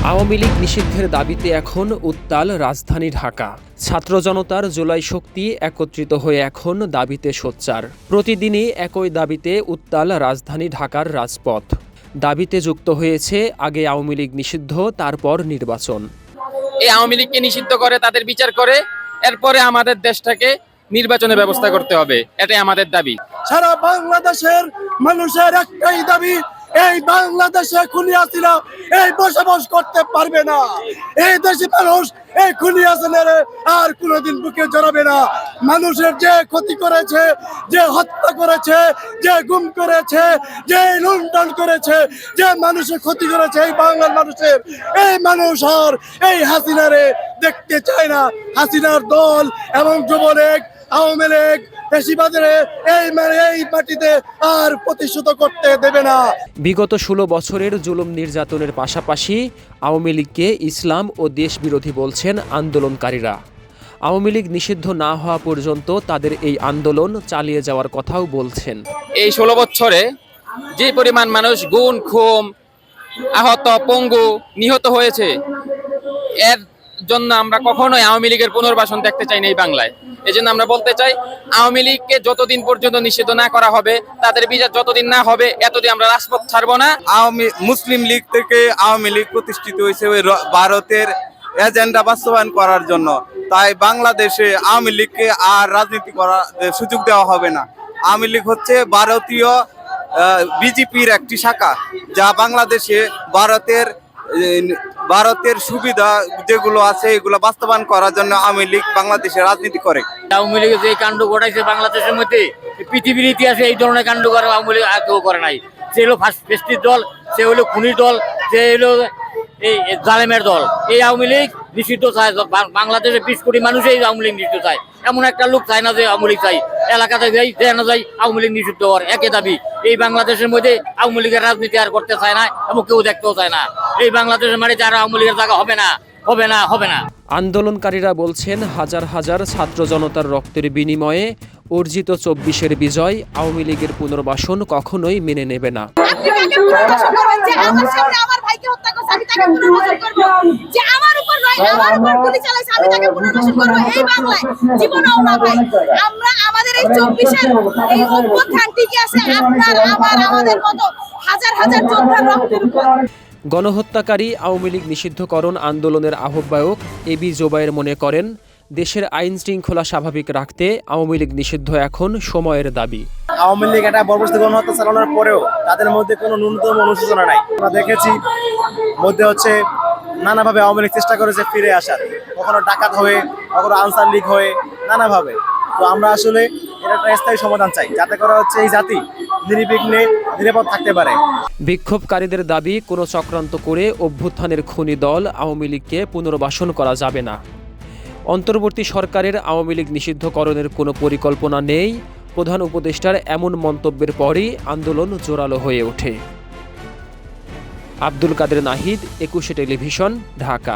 আওয়ামী লীগ নিষিদ্ধের দাবিতে এখন উত্তাল রাজধানী ঢাকা। ছাত্র জনতার জুলাই শক্তি একত্রিত হয়ে এখন দাবিতে সোচ্চার। প্রতিদিনই একই দাবিতে উত্তাল রাজধানী ঢাকার রাজপথ। দাবিতে যুক্ত হয়েছে আগে আওয়ামী লীগ নিষিদ্ধ, তারপর নির্বাচন। এই আওয়ামী লীগকে নিষিদ্ধ করে তাদের বিচার করে এরপরে আমাদের দেশটাকে নির্বাচনের ব্যবস্থা করতে হবে, এটাই আমাদের দাবি। সারা বাংলাদেশের মানুষের একটাই দাবি, এই বাংলাদেশে খুনি হাসিনা এই বসবাস করতে পারবে না। এই দেশে মানুষ এই খুনি হাসিনার আর কোনোদিন বুকে জড়াবে না। মানুষের যে ক্ষতি করেছে, যে হত্যা করেছে, যে গুম করেছে, যে লুণ্ঠন করেছে, যে মানুষের ক্ষতি করেছে এই বাংলার মানুষের, এই মানুষ আর এই হাসিনারে দেখতে চায় না। হাসিনার দল এবং যুবলীগ, আওয়ামী লীগ পেশিবাদের এই মাটিতে আর প্রতিষ্ঠিত করতে দেবে না। বিগত 16 বছরের জুলুম নির্যাতনের পাশাপাশি আওয়ামী লীগকে ইসলাম ও দেশ বিরোধী বলছেন আন্দোলনকারীরা। আওয়ামী লীগ নিষিদ্ধ না হওয়া পর্যন্ত তাদের এই আন্দোলন চালিয়ে যাওয়ার কথাও বলছেন। এই 16 বছরে যে পরিমাণ মানুষ গুম, খুন, আহত, পঙ্গু, নিহত হয়েছে, এর জন্য আমরা কখনোই আওয়ামী লীগের পুনর্বাসন দেখতে চাই না এই বাংলায়। এই জন্য আমরা বলতে চাই, আওয়ামী লীগকে যতদিন পর্যন্ত নিষিদ্ধ না করা হবে, তাদের বিচার যতদিন না হবে, এতদিন আমরা রাজপথ ছাড়বো না। মুসলিম লীগ থেকে আওয়ামী লীগ প্রতিষ্ঠিত হয়েছে ওই ভারতের এজেন্ডা বাস্তবায়ন করার জন্য। তাই বাংলাদেশে আওয়ামী লীগকে আর রাজনীতি করার সুযোগ দেওয়া হবে না। আওয়ামী লীগ হচ্ছে ভারতীয় বিজেপির একটি শাখা, যা বাংলাদেশে ভারতের সুবিধা যেগুলো আছে এগুলো বাস্তবায়ন করার জন্য আওয়ামী লীগ বাংলাদেশে রাজনীতি করে। আওয়ামী লীগ যে কাণ্ড ঘটাইছে বাংলাদেশের মধ্যে, পৃথিবীর ইতিহাসে এই ধরনের কাণ্ড করে আওয়ামী লীগ আর কেউ করে নাই। সে হলো ফ্যাসিস্ট দল, সে হলো খুনির দল, সে হলো এই জালেমের দল। এই আওয়ামী লীগ নিষিদ্ধ চায়। বাংলাদেশের 20 কোটি মানুষ এই আওয়ামী লীগ নিষিদ্ধ চায়। এমন একটা লোক চায় না যে আওয়ামী লীগ চাই। এলাকাতে যাই না যাই আওয়ামী লীগ নিষিদ্ধ হওয়ার একই দাবি। এই বাংলাদেশের মধ্যে আওয়ামী লীগের রাজনীতি আর করতে চায় না এবং কেউ দেখতেও চায় না। এই বাংলাদেশের মাটিতে আর আওয়ামী লীগের জায়গা হবে না, হবে না, হবে না। আন্দোলনকারীরা বলছেন, হাজার হাজার ছাত্র জনতার রক্তের বিনিময়ে অর্জিত 24-এর বিজয় আওয়ামী লীগের পুনর্বাসন কখনোই মেনে নেবে না। গণহত্যাকারী আওয়ামী লীগ নিষিদ্ধকরণ আন্দোলনের আহ্বায়ক এবি জোবায়ের মনে করেন, দেশের আইন শৃঙ্খলা স্বাভাবিক রাখতে আওয়ামী লীগ নিষিদ্ধ এখন সময়ের দাবি। আওয়ামী লীগ একটা বর্বরোচিত গণহত্যা চালানোর পরেও তাদের মধ্যে কোনো ন্যূনতম অনুশোচনা নাই। আমরা দেখেছি মধ্যে হচ্ছে নানাভাবে আওয়ামী লীগ চেষ্টা করেছে ফিরে আসার, কখনো ডাকাত হয়ে, কখনো আনসার লীগ হয়ে, নানাভাবে। তো আমরা আসলে এটা একটা স্থায়ী সমাধান চাই, যাতে করা হচ্ছে এই জাতি নির্বিঘ্নে নিরাপদ থাকতে পারে। বিক্ষোভকারীদের দাবি, কোনো চক্রান্ত করে অভ্যুত্থানের খুনি দল আওয়ামী লীগকে পুনর্বাসন করা যাবে না। অন্তর্বর্তী সরকারের আওয়ামী লীগ নিষিদ্ধকরণের কোনো পরিকল্পনা নেই। প্রধান উপদেষ্টার এমন মন্তব্যের পরই আন্দোলন জোরালো হয়ে ওঠে। আব্দুল কাদের নাহিদ, 21 টেলিভিশন, ঢাকা।